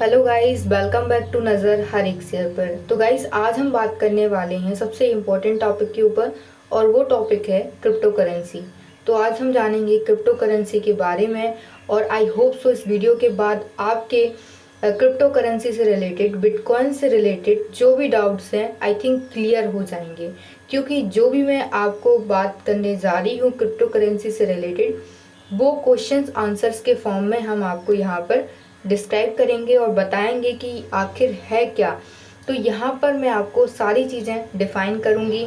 Hello guys, welcome back to नज़र हर एक शेयर पर। तो गाइस, आज हम बात करने वाले हैं सबसे इम्पोर्टेंट टॉपिक के ऊपर, और वो टॉपिक है क्रिप्टो करेंसी। तो आज हम जानेंगे क्रिप्टो करेंसी के बारे में, और आई होप सो इस वीडियो के बाद आपके क्रिप्टो करेंसी से रिलेटेड, बिटकॉइन से रिलेटेड जो भी डाउट्स हैं आई थिंक क्लियर हो जाएंगे। क्योंकि जो भी मैं आपको बात करने जा रही हूँ क्रिप्टो करेंसी से रिलेटेड, वो क्वेश्चंस आंसर्स के फॉर्म में हम आपको यहाँ पर डिस्क्राइब करेंगे और बताएंगे कि आखिर है क्या। तो यहाँ पर मैं आपको सारी चीज़ें डिफाइन करूँगी।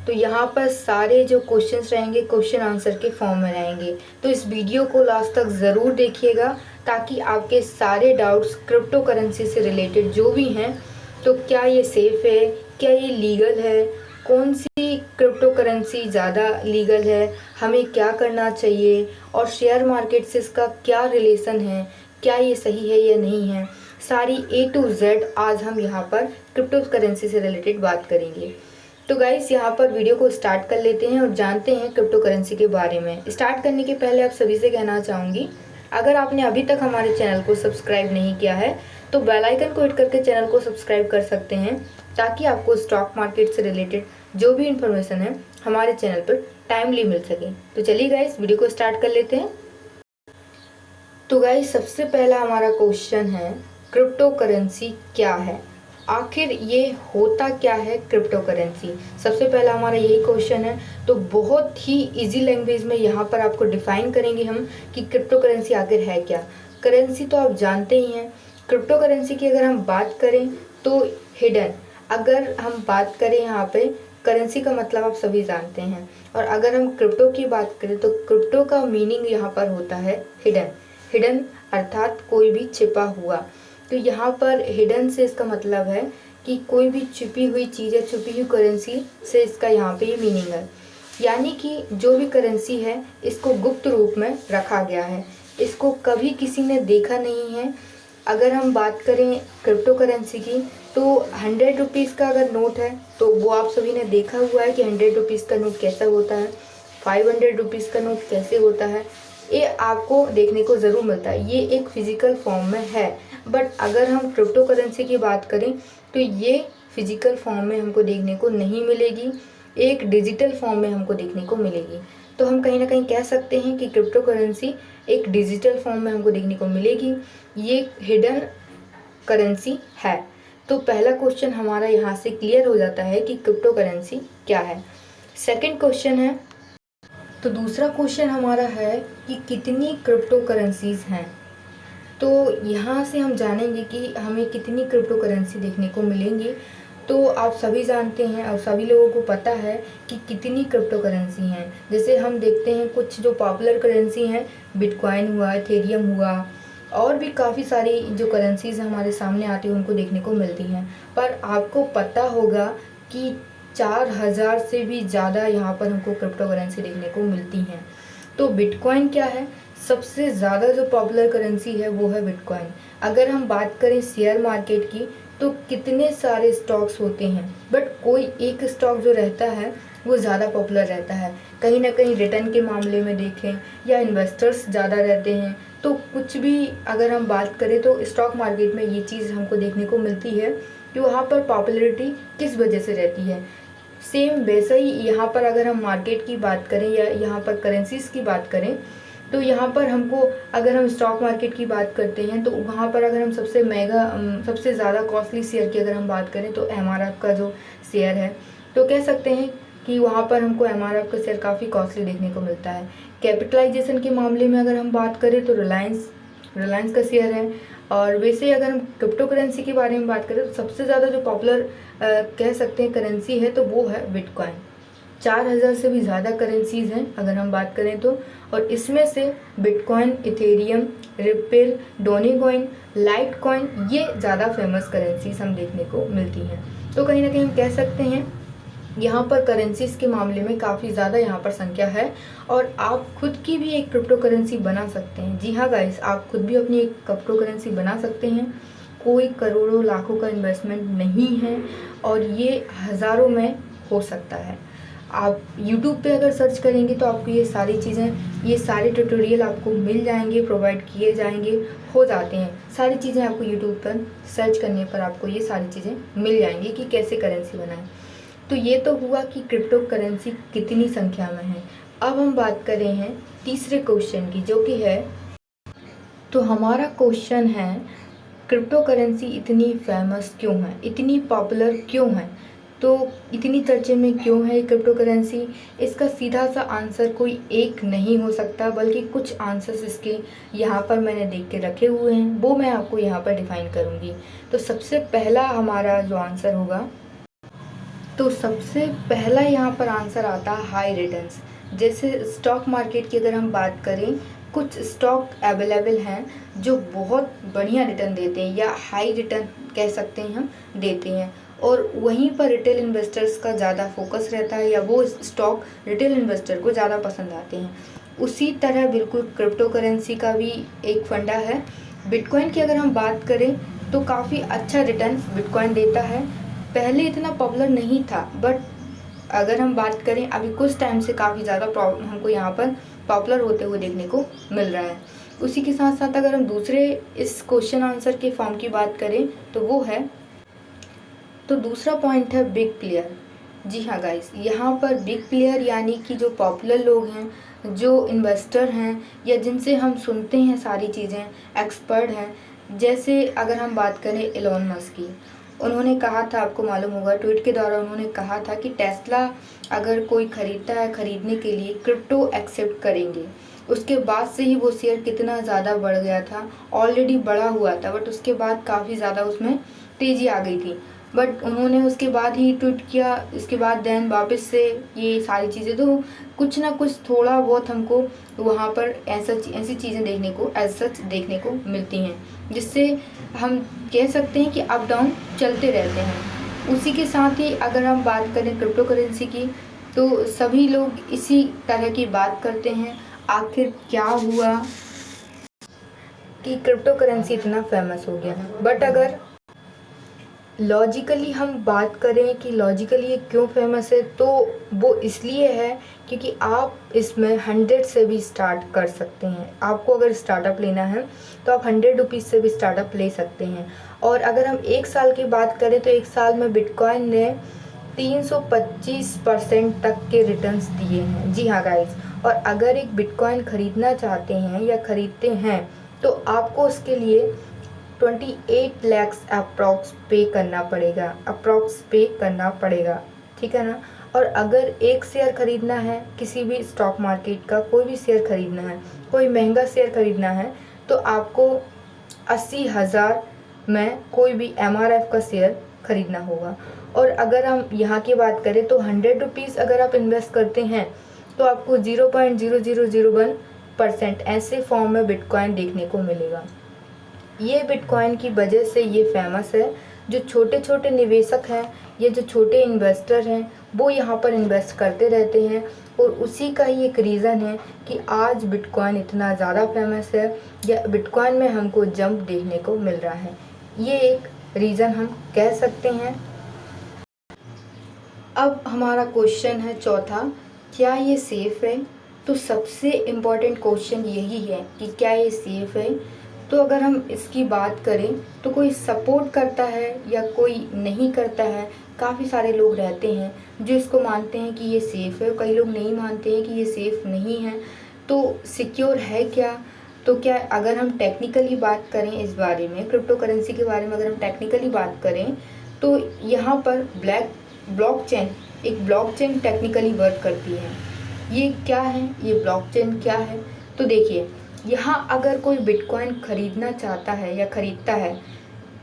तो यहाँ पर सारे जो क्वेश्चंस रहेंगे क्वेश्चन आंसर के फॉर्म में रहेंगे। तो इस वीडियो को लास्ट तक ज़रूर देखिएगा, ताकि आपके सारे डाउट्स क्रिप्टो करेंसी से रिलेटेड जो भी हैं, तो क्या ये सेफ़ है, क्या ये लीगल है, कौन सी क्रिप्टो करेंसी ज़्यादा लीगल है, हमें क्या करना चाहिए, और शेयर मार्केट से इसका क्या रिलेशन है, क्या ये सही है या नहीं है, सारी A to Z आज हम यहाँ पर क्रिप्टो करेंसी से रिलेटेड बात करेंगे। तो गाइस, यहाँ पर वीडियो को स्टार्ट कर लेते हैं और जानते हैं क्रिप्टो करेंसी के बारे में। स्टार्ट करने के पहले आप सभी से कहना चाहूँगी, अगर आपने अभी तक हमारे चैनल को सब्सक्राइब नहीं किया है तो बेल आइकन को हिट करके चैनल को सब्सक्राइब कर सकते हैं, ताकि आपको स्टॉक मार्केट से रिलेटेड जो भी इन्फॉर्मेशन है हमारे चैनल पर टाइमली मिल सके। तो चलिए गाइस, वीडियो को स्टार्ट कर लेते हैं। तो गाइस, सबसे पहला हमारा क्वेश्चन है, क्रिप्टो करेंसी क्या है, आखिर ये होता क्या है क्रिप्टो करेंसी। सबसे पहला हमारा यही क्वेश्चन है। तो बहुत ही इजी लैंग्वेज में यहाँ पर आपको डिफाइन करेंगे हम कि क्रिप्टो करेंसी आखिर है क्या। करेंसी तो आप जानते ही हैं। क्रिप्टो करेंसी की अगर हम बात करें तो हिडन, अगर हम बात करें यहाँ पे करेंसी का मतलब आप सभी जानते हैं, और अगर हम क्रिप्टो की बात करें तो क्रिप्टो का मीनिंग यहाँ पर होता है हिडन। हिडन अर्थात कोई भी छिपा हुआ। तो यहाँ पर हिडन से इसका मतलब है कि कोई भी छुपी हुई चीज़ है, छुपी हुई करेंसी से इसका यहाँ पे ये मीनिंग है। यानी कि जो भी करेंसी है इसको गुप्त रूप में रखा गया है, इसको कभी किसी ने देखा नहीं है। अगर हम बात करें क्रिप्टो करेंसी की, तो 100 रुपीज़ का अगर नोट है तो वो आप सभी ने देखा हुआ है कि 100 रुपीज़ का नोट कैसा होता है, 500 रुपीज़ का नोट कैसे होता है, ये आपको देखने को ज़रूर मिलता है। ये एक फिज़िकल फॉर्म में है। बट अगर हम क्रिप्टो करेंसी की बात करें तो ये फिज़िकल फॉर्म में हमको देखने को नहीं मिलेगी, एक डिजिटल फॉर्म में हमको देखने को मिलेगी। तो हम कहीं ना कहीं कह सकते हैं कि क्रिप्टो करेंसी एक डिजिटल फॉर्म में हमको देखने को मिलेगी, ये हिडन करेंसी है। तो पहला क्वेश्चन हमारा यहाँ से क्लियर हो जाता है कि क्रिप्टो करेंसी क्या है। सेकंड क्वेश्चन है, तो दूसरा क्वेश्चन हमारा है कि कितनी क्रिप्टो करेंसीज हैं। तो यहाँ से हम जानेंगे कि हमें कितनी क्रिप्टो करेंसी देखने को मिलेंगी। तो आप सभी जानते हैं और सभी लोगों को पता है कि कितनी क्रिप्टो करेंसी हैं। जैसे हम देखते हैं कुछ जो पॉपुलर करेंसी हैं, बिटकॉइन हुआ, इथेरियम हुआ, और भी काफ़ी सारी जो करेंसीज हमारे सामने आती हैं उनको देखने को मिलती हैं। पर आपको पता होगा कि 4000 से भी ज़्यादा यहाँ पर हमको क्रिप्टो करेंसी देखने को मिलती हैं। तो बिटकॉइन क्या है, सबसे ज़्यादा जो पॉपुलर करेंसी है वो है बिटकॉइन। अगर हम बात करें शेयर मार्केट की, तो कितने सारे स्टॉक्स होते हैं, बट कोई एक स्टॉक जो रहता है वो ज़्यादा पॉपुलर रहता है। कहीं ना कहीं रिटर्न के मामले में देखें या इन्वेस्टर्स ज़्यादा रहते हैं, तो कुछ भी अगर हम बात करें तो स्टॉक मार्केट में ये चीज़ हमको देखने को मिलती है कि वहाँ पर पॉपुलैरिटी किस वजह से रहती है। सेम वैसा ही यहाँ पर अगर हम मार्केट की बात करें या यहाँ पर करेंसीज़ की बात करें, तो यहाँ पर हमको अगर हम स्टॉक मार्केट की बात करते हैं तो वहाँ पर अगर हम सबसे महंगा, सबसे ज़्यादा कॉस्टली शेयर की अगर हम बात करें तो MRF का जो शेयर है, तो कह सकते हैं कि वहाँ पर हमको MRF का शेयर काफ़ी कॉस्टली देखने को मिलता है। कैपिटलाइजेशन के मामले में अगर हम बात करें तो रिलायंस का शेयर है। और वैसे अगर हम क्रिप्टो करेंसी के बारे में बात करें तो सबसे ज़्यादा जो पॉपुलर कह सकते हैं करेंसी है तो वो है बिटकॉइन। 4000 से भी ज़्यादा करेंसीज़ हैं अगर हम बात करें तो, और इसमें से बिटकॉइन, इथेरियम, रिपल, डोनीकॉइन, लाइटकॉइन, ये ज़्यादा फेमस करेंसीज हम देखने को मिलती हैं। तो कहीं ना कहीं हम कह सकते हैं यहाँ पर करेंसीज के मामले में काफ़ी ज़्यादा यहाँ पर संख्या है, और आप खुद की भी एक क्रिप्टो करेंसी बना सकते हैं। जी हाँ गाइस, आप खुद भी अपनी एक क्रिप्टो करेंसी बना सकते हैं। कोई करोड़ों लाखों का इन्वेस्टमेंट नहीं है और ये हज़ारों में हो सकता है। आप यूट्यूब पे अगर सर्च करेंगे तो आपको ये सारी चीज़ें, ये सारे ट्यूटोरियल आपको मिल जाएंगे, प्रोवाइड किए जाएंगे, हो जाते हैं सारी चीज़ें। आपको यूट्यूब पर सर्च करने पर आपको ये सारी चीज़ें मिल जाएंगी कि कैसे करेंसी बनाएं। तो ये तो हुआ कि क्रिप्टो करेंसी कितनी संख्या में है। अब हम बात कर रहे हैं तीसरे क्वेश्चन की, जो कि है, तो हमारा क्वेश्चन है क्रिप्टो करेंसी इतनी फेमस क्यों है, इतनी पॉपुलर क्यों है, तो इतनी चर्चे में क्यों है क्रिप्टो करेंसी। इसका सीधा सा आंसर कोई एक नहीं हो सकता, बल्कि कुछ आंसर्स इसके यहाँ पर मैंने देख के रखे हुए हैं, वो मैं आपको यहाँ पर डिफाइन करूँगी। तो सबसे पहला हमारा जो आंसर होगा, तो सबसे पहला यहाँ पर आंसर आता है हाई रिटर्न्स। जैसे स्टॉक मार्केट की अगर हम बात करें, कुछ स्टॉक अवेलेबल हैं जो बहुत बढ़िया रिटर्न देते हैं, या हाई रिटर्न कह सकते हैं हम, देते हैं, और वहीं पर रिटेल इन्वेस्टर्स का ज़्यादा फोकस रहता है, या वो स्टॉक रिटेल इन्वेस्टर को ज़्यादा पसंद आते हैं। उसी तरह बिल्कुल क्रिप्टो करेंसी का भी एक फंडा है। बिटकॉइन की अगर हम बात करें तो काफ़ी अच्छा रिटर्न बिटकॉइन देता है। पहले इतना पॉपुलर नहीं था, बट अगर हम बात करें अभी कुछ टाइम से काफ़ी ज़्यादा हमको यहाँ पर पॉपुलर होते हुए देखने को मिल रहा है। उसी के साथ साथ अगर हम दूसरे इस क्वेश्चन आंसर के फॉर्म की बात करें तो वो है, तो दूसरा पॉइंट है बिग प्लेयर। जी हाँ गाइस, यहाँ पर बिग प्लेयर यानी कि जो पॉपुलर लोग हैं, जो इन्वेस्टर हैं, या जिनसे हम सुनते हैं सारी चीज़ें, एक्सपर्ट हैं। जैसे अगर हम बात करें एलोन मस्क की, उन्होंने कहा था, आपको मालूम होगा, ट्वीट के द्वारा उन्होंने कहा था कि टेस्ला अगर कोई खरीदता है, खरीदने के लिए क्रिप्टो एक्सेप्ट करेंगे। उसके बाद से ही वो शेयर कितना ज़्यादा बढ़ गया था, ऑलरेडी बढ़ा हुआ था, बट उसके बाद काफ़ी ज़्यादा उसमें तेज़ी आ गई थी। बट उन्होंने उसके बाद ही ट्वीट किया, इसके बाद देन वापस से ये सारी चीज़ें, तो कुछ ना कुछ थोड़ा बहुत हमको वहाँ पर ऐसी चीज़ें देखने को, एज सच देखने को मिलती हैं, जिससे हम कह सकते हैं कि अप डाउन चलते रहते हैं। उसी के साथ ही अगर हम बात करें क्रिप्टो करेंसी की, तो सभी लोग इसी तरह की बात करते हैं, आखिर क्या हुआ कि क्रिप्टो करेंसी इतना फेमस हो गया। बट अगर लॉजिकली हम बात करें कि लॉजिकली ये क्यों फेमस है, तो वो इसलिए है क्योंकि आप इसमें 100 से भी स्टार्ट कर सकते हैं। आपको अगर स्टार्टअप लेना है तो आप 100 रुपीज़ से भी स्टार्टअप ले सकते हैं। और अगर हम एक साल की बात करें तो एक साल में बिटकॉइन ने 325% तक के रिटर्न्स दिए हैं। जी हाँ गाइस, और अगर एक बिटकॉइन खरीदना चाहते हैं या खरीदते हैं तो आपको उसके लिए 28 लैक्स अप्रॉक्स पे करना पड़ेगा, ठीक है ना। और अगर एक शेयर खरीदना है, किसी भी स्टॉक मार्केट का कोई भी शेयर खरीदना है, कोई महंगा शेयर खरीदना है, तो आपको 80,000 में कोई भी MRF का शेयर खरीदना होगा। और अगर हम यहाँ की बात करें तो 100 रुपीज़ अगर आप इन्वेस्ट करते हैं तो आपको 0.0001% ऐसे फॉर्म में बिटकॉइन देखने को मिलेगा। ये बिटकॉइन की वजह से ये फेमस है। जो छोटे छोटे निवेशक हैं, ये जो छोटे इन्वेस्टर हैं, वो यहाँ पर इन्वेस्ट करते रहते हैं, और उसी का ही एक रीज़न है कि आज बिटकॉइन इतना ज़्यादा फेमस है, या बिटकॉइन में हमको जंप देखने को मिल रहा है। ये एक रीज़न हम कह सकते हैं। अब हमारा क्वेश्चन है चौथा, क्या ये सेफ़ है। तो सबसे इम्पॉर्टेंट क्वेश्चन यही है कि क्या ये सेफ़ है। तो अगर हम इसकी बात करें तो कोई सपोर्ट करता है या कोई नहीं करता है। काफ़ी सारे लोग रहते हैं जो इसको मानते हैं कि ये सेफ़ है, कई लोग नहीं मानते हैं कि ये सेफ़ नहीं है। तो सिक्योर है क्या, तो क्या अगर हम टेक्निकली बात करें इस बारे में, क्रिप्टो करेंसी के बारे में अगर हम टेक्निकली बात करें, तो यहाँ पर ब्लॉकचेन टेक्निकली वर्क करती है। ये क्या है, ये ब्लॉकचेन क्या है, तो देखिए, यहाँ अगर कोई बिटकॉइन खरीदना चाहता है या खरीदता है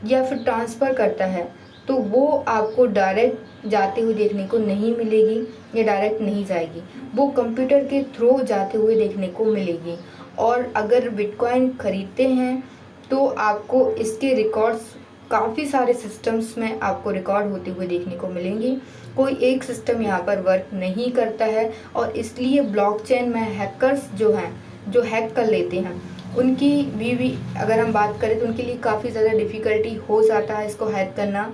या फिर ट्रांसफ़र करता है, तो वो आपको डायरेक्ट जाते हुए देखने को नहीं मिलेगी, या डायरेक्ट नहीं जाएगी, वो कंप्यूटर के थ्रू जाते हुए देखने को मिलेगी। और अगर बिटकॉइन खरीदते हैं तो आपको इसके रिकॉर्ड्स काफ़ी सारे सिस्टम्स में आपको रिकॉर्ड होते हुए देखने को मिलेंगी। कोई एक सिस्टम यहाँ पर वर्क नहीं करता है, और इसलिए ब्लॉकचेन में हैकर्स जो हैं, जो हैक कर लेते हैं, उनकी भी अगर हम बात करें तो उनके लिए काफ़ी ज़्यादा डिफ़िकल्टी हो जाता है इसको हैक करना।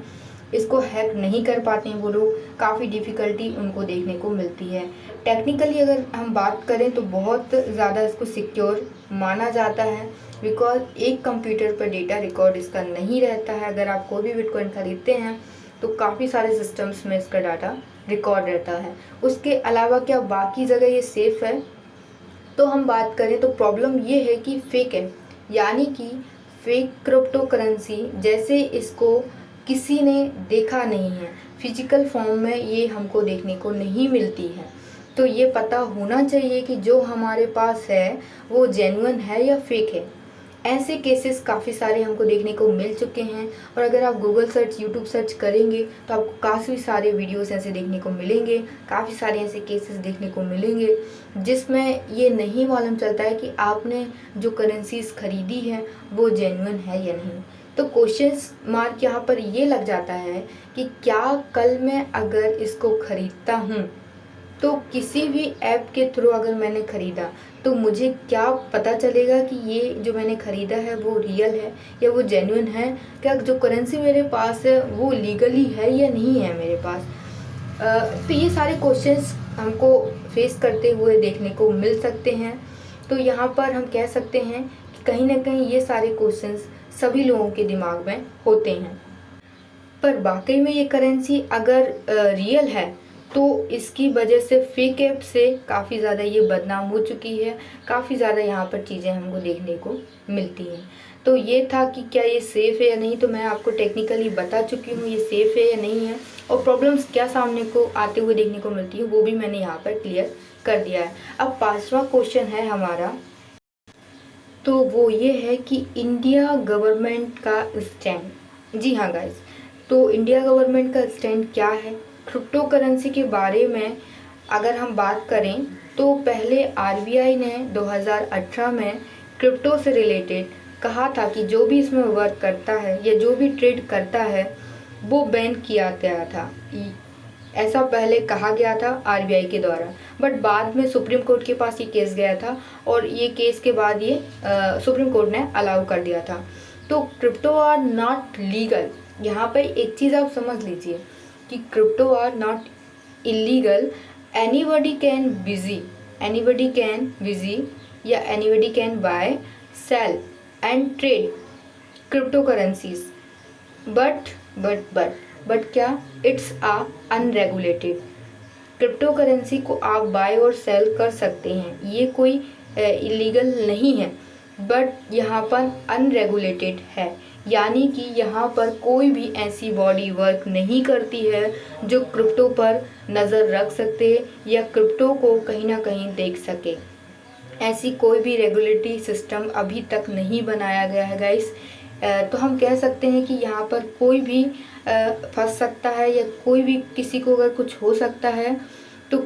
इसको हैक नहीं कर पाते हैं वो लोग, काफ़ी डिफ़िकल्टी उनको देखने को मिलती है। टेक्निकली अगर हम बात करें तो बहुत ज़्यादा इसको सिक्योर माना जाता है, बिकॉज एक कंप्यूटर पर डेटा रिकॉर्ड इसका नहीं रहता है। अगर आप कोई भी बिटकॉइन खरीदते हैं तो काफ़ी सारे सिस्टम्स में इसका डाटा रिकॉर्ड रहता है। उसके अलावा क्या बाकी जगह ये सेफ़ है? तो हम बात करें तो प्रॉब्लम ये है कि फेक है, यानी कि फेक क्रिप्टो करेंसी जैसे इसको किसी ने देखा नहीं है, फिजिकल फॉर्म में ये हमको देखने को नहीं मिलती है। तो ये पता होना चाहिए कि जो हमारे पास है वो जेन्युइन है या फेक है। ऐसे केसेस काफ़ी सारे हमको देखने को मिल चुके हैं, और अगर आप गूगल सर्च, यूट्यूब सर्च करेंगे तो आपको काफ़ी सारे वीडियोस ऐसे देखने को मिलेंगे, काफ़ी सारे ऐसे केसेस देखने को मिलेंगे जिसमें ये नहीं मालूम चलता है कि आपने जो करेंसीज खरीदी है वो जेन्युइन है या नहीं। तो क्वेश्चन मार्क यहाँ पर ये लग जाता है कि क्या कल मैं अगर इसको खरीदता हूँ तो किसी भी ऐप के थ्रू अगर मैंने ख़रीदा तो मुझे क्या पता चलेगा कि ये जो मैंने ख़रीदा है वो रियल है या वो जेन्युइन है? क्या जो करेंसी मेरे पास है वो लीगली है या नहीं है मेरे पास? तो ये सारे क्वेश्चंस हमको फेस करते हुए देखने को मिल सकते हैं। तो यहाँ पर हम कह सकते हैं कि कहीं ना कहीं ये सारे क्वेश्चंस सभी लोगों के दिमाग में होते हैं। पर वाकई में ये करेंसी अगर रियल है तो इसकी वजह से फेक ऐप से काफ़ी ज़्यादा ये बदनाम हो चुकी है, काफ़ी ज़्यादा यहाँ पर चीज़ें हमको देखने को मिलती हैं। तो ये था कि क्या ये सेफ़ है या नहीं, तो मैं आपको टेक्निकली बता चुकी हूँ ये सेफ़ है या नहीं है, और प्रॉब्लम्स क्या सामने को आते हुए देखने को मिलती है वो भी मैंने यहाँ पर क्लियर कर दिया है। अब 5वां क्वेश्चन है हमारा, तो वो ये है कि इंडिया गवर्नमेंट का स्टैंड। जी हाँ गाइस, तो इंडिया गवर्नमेंट का स्टैंड क्या है क्रिप्टो करेंसी के बारे में? अगर हम बात करें तो पहले आरबीआई ने 2018 में क्रिप्टो से रिलेटेड कहा था कि जो भी इसमें वर्क करता है या जो भी ट्रेड करता है वो बैन किया गया था, ऐसा पहले कहा गया था आरबीआई के द्वारा। बट बाद में सुप्रीम कोर्ट के पास ये केस गया था और ये केस के बाद ये सुप्रीम कोर्ट ने अलाउ कर दिया था। तो क्रिप्टो आर नॉट लीगल। यहाँ पर एक चीज़ आप समझ लीजिए कि crypto are not illegal. Anybody can busy या anybody can buy, sell and trade crypto currencies, but क्या, इट्स अनरेगुलेटेड। क्रिप्टो करेंसी को आप बाय और सेल कर सकते हैं, ये कोई इलीगल नहीं है, बट यहाँ पर अनरेगुलेटेड है, यानी कि यहाँ पर कोई भी ऐसी बॉडी वर्क नहीं करती है जो क्रिप्टो पर नज़र रख सके या क्रिप्टो को कहीं ना कहीं देख सके। ऐसी कोई भी रेगुलेटरी सिस्टम अभी तक नहीं बनाया गया है गाइस। तो हम कह सकते हैं कि यहाँ पर कोई भी फंस सकता है या कोई भी, किसी को अगर कुछ हो सकता है तो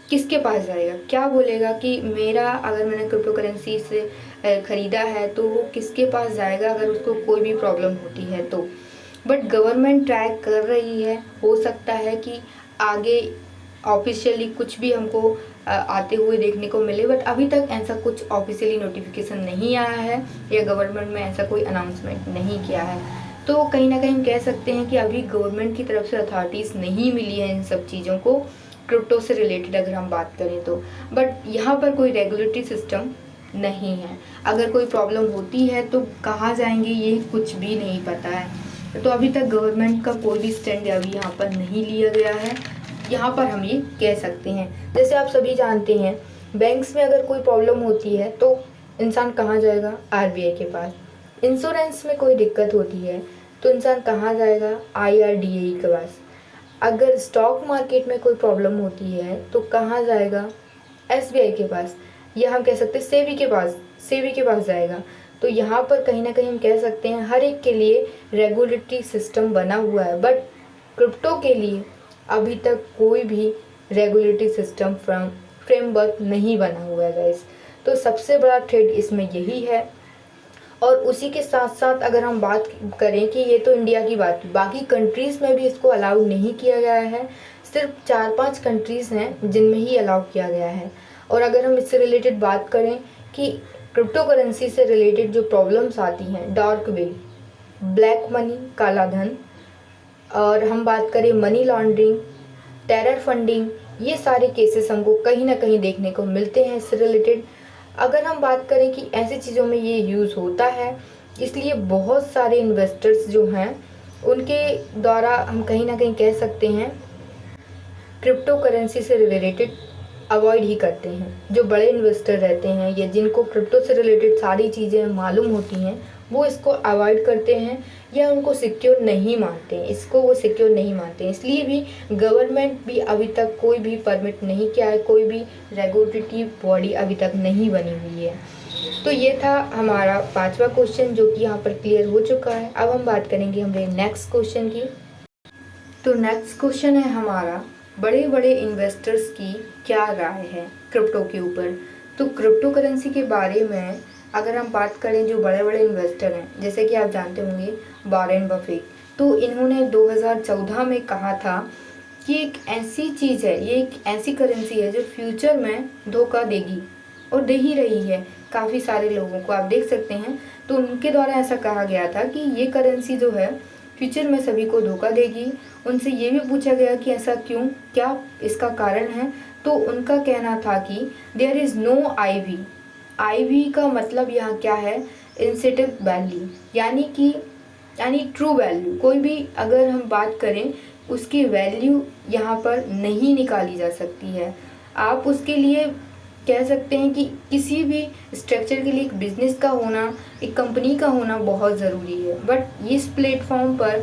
किसके पास जाएगा, क्या बोलेगा कि मेरा, अगर मैंने क्रिप्टो करेंसी से ख़रीदा है तो वो किसके पास जाएगा अगर उसको कोई भी प्रॉब्लम होती है तो। बट गवर्नमेंट ट्राई कर रही है, हो सकता है कि आगे ऑफिशियली कुछ भी हमको आते हुए देखने को मिले, बट अभी तक ऐसा कुछ ऑफिशियली नोटिफिकेशन नहीं आया है या गवर्नमेंट में ऐसा कोई अनाउंसमेंट नहीं किया है। तो कहीं ना कहीं हम कह सकते हैं कि अभी गवर्नमेंट की तरफ से अथॉरिटीज़ नहीं मिली है इन सब चीज़ों को, क्रिप्टो से रिलेटेड अगर हम बात करें तो। बट यहाँ पर कोई रेगुलेटरी सिस्टम नहीं है, अगर कोई प्रॉब्लम होती है तो कहाँ जाएंगे ये कुछ भी नहीं पता है। तो अभी तक गवर्नमेंट का कोई भी स्टैंड अभी यहाँ पर नहीं लिया गया है, यहाँ पर हम ये कह सकते हैं। जैसे आप सभी जानते हैं बैंक्स में अगर कोई प्रॉब्लम होती है तो इंसान कहाँ जाएगा, आरबीआई के पास। इंश्योरेंस में कोई दिक्कत होती है तो इंसान कहाँ जाएगा, आईआरडीए के पास। अगर स्टॉक मार्केट में कोई प्रॉब्लम होती है तो कहाँ जाएगा, एसबीआई के पास, या हम कह सकते हैं सेबी के पास जाएगा। तो यहाँ पर कहीं ना कहीं हम कह सकते हैं हर एक के लिए रेगुलेटरी सिस्टम बना हुआ है, बट क्रिप्टो के लिए अभी तक कोई भी रेगुलेटरी सिस्टम फ्रेमवर्क नहीं बना हुआ है गाइस। तो सबसे बड़ा ट्रेड इसमें यही है। और उसी के साथ साथ अगर हम बात करें कि ये तो इंडिया की बात, बाकी कंट्रीज़ में भी इसको अलाउ नहीं किया गया है, सिर्फ 4-5 कंट्रीज़ हैं जिनमें ही अलाउ किया गया है। और अगर हम इससे रिलेटेड बात करें कि क्रिप्टो करेंसी से रिलेटेड जो प्रॉब्लम्स आती हैं, डार्क वेब, ब्लैक मनी, काला धन, और हम बात करें मनी लॉन्ड्रिंग, टेरर फंडिंग, ये सारे केसेस हमको कहीं ना कहीं देखने को मिलते हैं इससे रिलेटेड। अगर हम बात करें कि ऐसी चीज़ों में ये यूज़ होता है, इसलिए बहुत सारे इन्वेस्टर्स जो हैं उनके द्वारा हम कहीं ना कहीं कह सकते हैं क्रिप्टो करेंसी से रिलेटेड अवॉइड ही करते हैं। जो बड़े इन्वेस्टर रहते हैं या जिनको क्रिप्टो से रिलेटेड सारी चीज़ें मालूम होती हैं, वो इसको अवॉइड करते हैं या उनको सिक्योर नहीं मानते हैं, इसको वो सिक्योर नहीं मानते हैं। इसलिए भी गवर्नमेंट भी अभी तक कोई भी परमिट नहीं किया है, कोई भी रेगुलेटरी बॉडी अभी तक नहीं बनी हुई है। तो ये था हमारा 5वां क्वेश्चन जो कि यहाँ पर क्लियर हो चुका है। अब हम बात करेंगे हमारे नेक्स्ट क्वेश्चन की। तो नेक्स्ट क्वेश्चन है हमारा, बड़े बड़े इन्वेस्टर्स की क्या राय है क्रिप्टो के ऊपर। तो क्रिप्टो करेंसी के बारे में अगर हम बात करें, जो बड़े बड़े इन्वेस्टर हैं जैसे कि आप जानते होंगे वॉरेन बफेट, तो इन्होंने 2014 में कहा था कि एक ऐसी चीज़ है, ये एक ऐसी करेंसी है जो फ्यूचर में धोखा देगी और दे ही रही है काफ़ी सारे लोगों को, आप देख सकते हैं। तो उनके द्वारा ऐसा कहा गया था कि ये करेंसी जो है फ्यूचर में सभी को धोखा देगी। उनसे ये भी पूछा गया कि ऐसा क्यों, क्या इसका कारण है। तो उनका कहना था कि there is no IV. IV का मतलब यहाँ क्या है, इंसेटिव वैल्यू, यानी ट्रू वैल्यू। कोई भी अगर हम बात करें उसकी वैल्यू यहाँ पर नहीं निकाली जा सकती है। आप उसके लिए कह सकते हैं कि किसी भी स्ट्रक्चर के लिए एक बिजनेस का होना, एक कंपनी का होना बहुत ज़रूरी है, बट इस प्लेटफॉर्म पर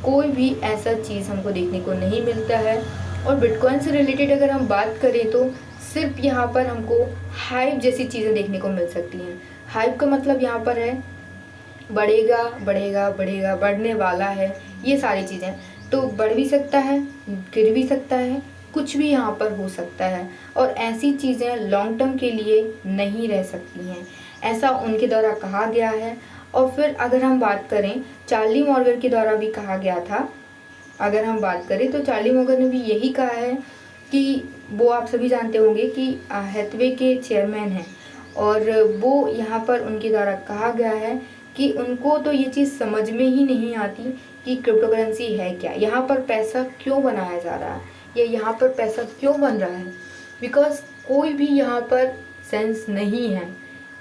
कोई भी ऐसा चीज़ हमको देखने को नहीं मिलता है। और बिटकॉइन से रिलेटेड अगर हम बात करें तो सिर्फ यहाँ पर हमको हाइप जैसी चीज़ें देखने को मिल सकती हैं। हाइप का मतलब यहाँ पर है बढ़ेगा बढ़ेगा बढ़ेगा, बढ़ने वाला है, ये सारी चीज़ें। तो बढ़ भी सकता है, गिर भी सकता है, कुछ भी यहाँ पर हो सकता है, और ऐसी चीज़ें लॉन्ग टर्म के लिए नहीं रह सकती हैं, ऐसा उनके द्वारा कहा गया है। और फिर अगर हम बात करें चार्ली मॉर्गन के द्वारा भी कहा गया था, अगर हम बात करें तो चार्ली मॉर्गन ने भी यही कहा है कि वो, आप सभी जानते होंगे कि हैथवे के चेयरमैन हैं, और वो यहाँ पर उनके द्वारा कहा गया है कि उनको तो ये चीज़ समझ में ही नहीं आती कि क्रिप्टो करेंसी है क्या, यहाँ पर पैसा क्यों बनाया जा रहा है या यहाँ पर पैसा क्यों बन रहा है। बिकॉज कोई भी यहाँ पर सेंस नहीं है,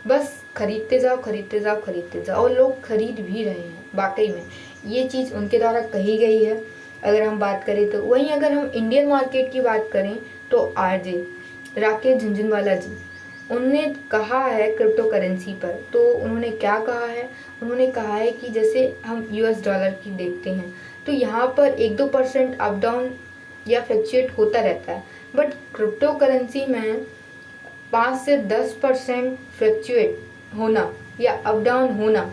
बस खरीदते जाओ खरीदते जाओ खरीदते जाओ, और लोग खरीद भी रहे हैं। वाकई में ये चीज़ उनके द्वारा कही गई है। अगर हम बात करें तो वहीं अगर हम इंडियन मार्केट की बात करें तो आरजे राकेश झुनझुनवाला जी, उन्होंने कहा है क्रिप्टो करेंसी पर। तो उन्होंने क्या कहा है, उन्होंने कहा है कि जैसे हम यूएस डॉलर की देखते हैं तो यहाँ पर 1-2% अप डाउन या फ्लक्चुएट होता रहता है, बट क्रिप्टो करेंसी में 5 से 10% फ्लक्चुएट होना या अप डाउन होना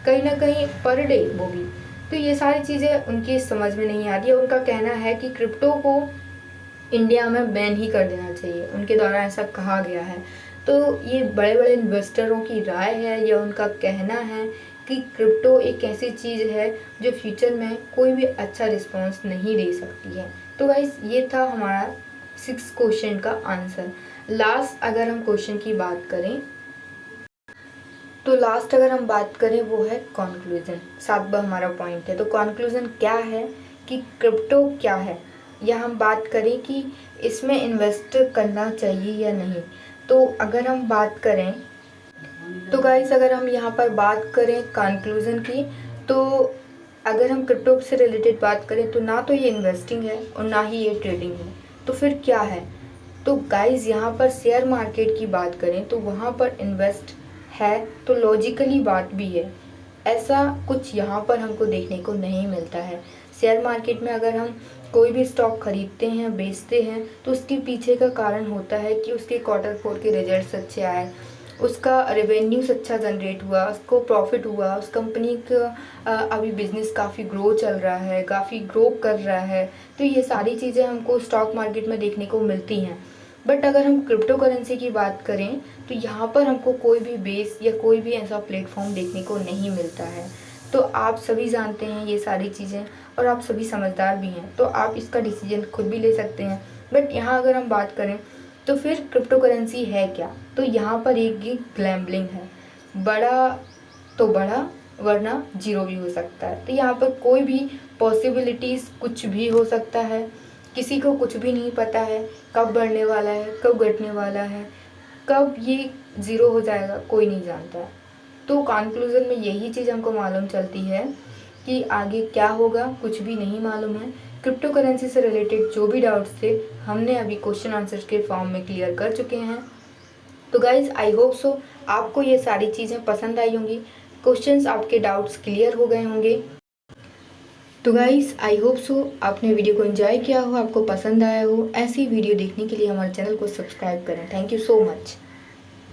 कहीं ना कहीं पर डे, वो भी। तो ये सारी चीज़ें उनकी समझ में नहीं आती है। उनका कहना है कि क्रिप्टो को इंडिया में बैन ही कर देना चाहिए, उनके द्वारा ऐसा कहा गया है। तो ये बड़े बड़े इन्वेस्टरों की राय है या उनका कहना है कि क्रिप्टो एक ऐसी चीज़ है जो फ्यूचर में कोई भी अच्छा रिस्पॉन्स नहीं दे सकती है। तो गाइस ये था हमारा 6 क्वेश्चन का आंसर। लास्ट अगर हम क्वेश्चन की बात करें तो लास्ट अगर हम बात करें वो है कंक्लूजन, 7वां हमारा पॉइंट है। तो कंक्लूजन क्या है कि क्रिप्टो क्या है, या हम बात करें कि इसमें इन्वेस्ट करना चाहिए या नहीं। तो अगर हम बात करें तो गाइस अगर हम यहाँ पर बात करें कंक्लूजन की, तो अगर हम क्रिप्टो से रिलेटेड बात करें तो ना तो ये इन्वेस्टिंग है और ना ही ये ट्रेडिंग है, तो फिर क्या है। तो गाइस यहाँ पर शेयर मार्केट की बात करें तो वहाँ पर इन्वेस्ट है, तो लॉजिकली बात भी है, ऐसा कुछ यहाँ पर हमको देखने को नहीं मिलता है। शेयर मार्केट में अगर हम कोई भी स्टॉक खरीदते हैं बेचते हैं तो उसके पीछे का कारण होता है कि उसके Q4 के रिजल्ट्स अच्छे आए, उसका रेवेन्यूज अच्छा जनरेट हुआ, उसको प्रॉफिट हुआ, उस कंपनी का अभी बिजनेस काफ़ी ग्रो चल रहा है, काफ़ी ग्रो कर रहा है। तो ये सारी चीज़ें हमको स्टॉक मार्केट में देखने को मिलती हैं। बट अगर हम क्रिप्टो करेंसी की बात करें तो यहाँ पर हमको कोई भी बेस या कोई भी ऐसा प्लेटफॉर्म देखने को नहीं मिलता है। तो आप सभी जानते हैं ये सारी चीज़ें और आप सभी समझदार भी हैं, तो आप इसका डिसीजन खुद भी ले सकते हैं। बट यहाँ अगर हम बात करें तो फिर क्रिप्टो करेंसी है क्या, तो यहाँ पर एक ही ग्लैम्बलिंग है, बड़ा तो बड़ा वरना जीरो भी हो सकता है। तो यहाँ पर कोई भी पॉसिबिलिटीज़ कुछ भी हो सकता है, किसी को कुछ भी नहीं पता है कब बढ़ने वाला है, कब घटने वाला है, कब ये ज़ीरो हो जाएगा, कोई नहीं जानता है। तो कंक्लूज़न में यही चीज़ हमको मालूम चलती है कि आगे क्या होगा कुछ भी नहीं मालूम है। क्रिप्टो करेंसी से रिलेटेड जो भी डाउट्स थे हमने अभी क्वेश्चन आंसर्स के फॉर्म में क्लियर कर चुके हैं। तो गाइज़ आई होप सो आपको ये सारी चीज़ें पसंद आई होंगी, क्वेश्चंस आपके डाउट्स क्लियर हो गए होंगे। तो गाइज़ आई होप सो आपने वीडियो को एंजॉय किया हो, आपको पसंद आया हो। ऐसी वीडियो देखने के लिए हमारे चैनल को सब्सक्राइब करें। Thank you so much.